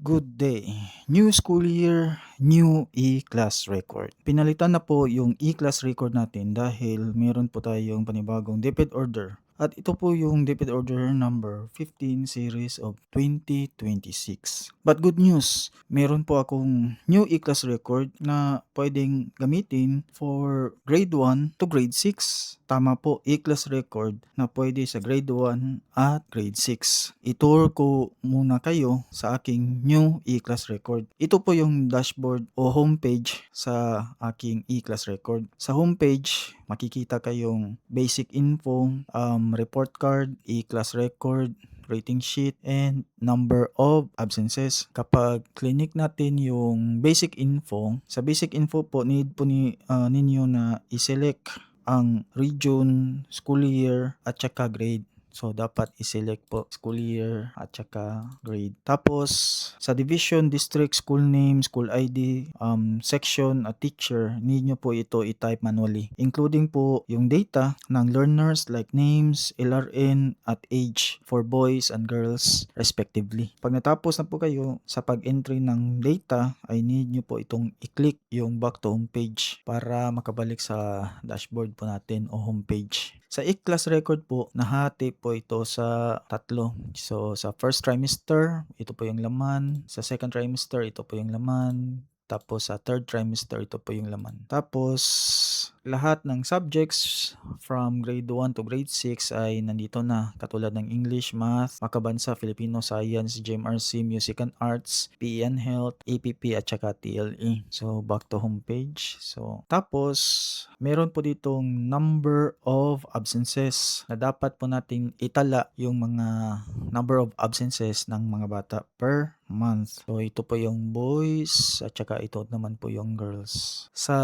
Good day. New school year, new e-class record. Pinalitan na po yung e-class record natin dahil meron po tayong panibagong DepEd order. At ito po yung DepEd order number 15 series of 2026. But good news, meron po akong new e-class record na pwedeng gamitin for grade 1 to grade 6. Tama po, e-class record na pwede sa grade 1 at grade 6. Itour ko muna kayo sa aking new e-class record. Ito po yung dashboard o homepage sa aking e-class record. Sa homepage, makikita kayong basic info, report card, e-class record, rating sheet, and number of absences. Kapag clinic natin yung basic info, sa basic info po, need po ninyo na i-select ang region, school year, at saka grade. So, dapat i-select po school year at saka grade. Tapos, sa division, district, school name, school ID, section at teacher, need nyo po ito i-type manually. Including po yung data ng learners like names, LRN, at age for boys and girls respectively. Pag natapos na po kayo sa pag-entry ng data, ay need nyo po itong i-click yung back to homepage para makabalik sa dashboard po natin o homepage. Sa e-class record po, nahati po ito sa tatlo. So, sa first trimester, ito po yung laman. Sa second trimester, ito po yung laman. Tapos, sa third trimester, ito po yung laman. Tapos, lahat ng subjects from grade 1 to grade 6 ay nandito na. Katulad ng English, Math, Makabansa, Filipino, Science, GMRC, Music and Arts, PE and Health, APP, at saka TLE. So, back to homepage. So, tapos, meron po ditong number of absences na dapat po nating itala yung mga number of absences ng mga bata per month. So, ito po yung boys at saka ito naman po yung girls. Sa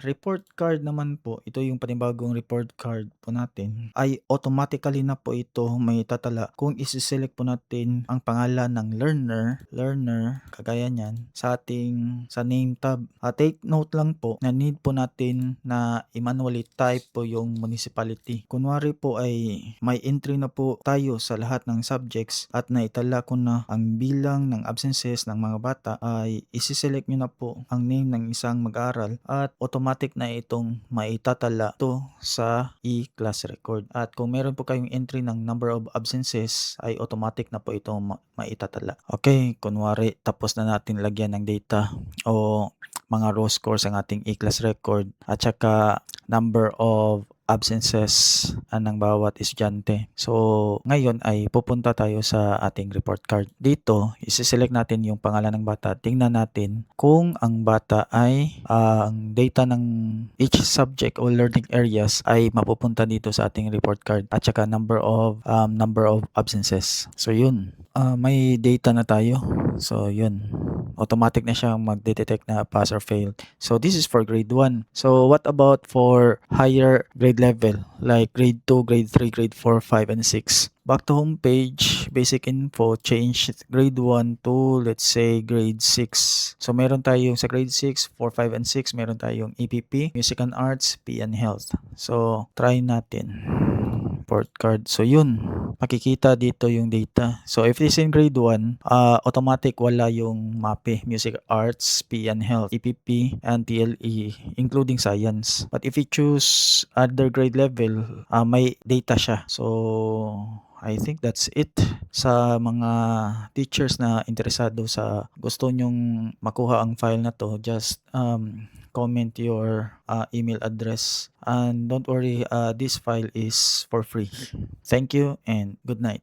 report card naman po, ito yung panibagong report card po natin, ay automatically na po ito may tatala kung isi-select po natin ang pangalan ng learner, kagaya niyan, sa name tab. Take note lang po na need po natin na i-manually type po yung municipality. Kunwari po ay may entry na po tayo sa lahat ng subjects at naitala ko na ang bilang ng absences ng mga bata, ay isi-select nyo na po ang name ng isang mag-aaral at automatic na itong maitatala to sa e-class record. At kung meron po kayong entry ng number of absences, ay automatic na po itong maitatala. Okay, kunwari tapos na natin lagyan ng data o mga raw scores ang ating e-class record at saka number of absences ng bawat estudyante. So, ngayon ay pupunta tayo sa ating report card. Dito, isi-select natin yung pangalan ng bata. Tingnan natin kung ang bata ay ang data ng each subject o learning areas ay mapupunta dito sa ating report card at saka number of absences. So, yun. May data na tayo. So, yun. Automatic na siyang mag-detect na pass or fail. So, this is for grade 1. So, what about for higher grade level? Like grade 2, grade 3, grade 4, 5, and 6. Back to homepage, basic info, change grade 1 to, let's say, grade 6. So, meron tayong sa grade 6, 4, 5, and 6, meron tayong EPP, Music and Arts, PE and Health. So, try natin. Report card. So, yun. Makikita dito yung data. So, if this in grade 1, automatic wala yung MAPE, Music, Arts, PE and Health, EPP, and TLE, including Science. But if you choose other grade level, may data siya. So, I think that's it. Sa mga teachers na interesado sa gusto nyong makuha ang file na to, just comment your email address. And don't worry, this file is for free. Thank you and good night.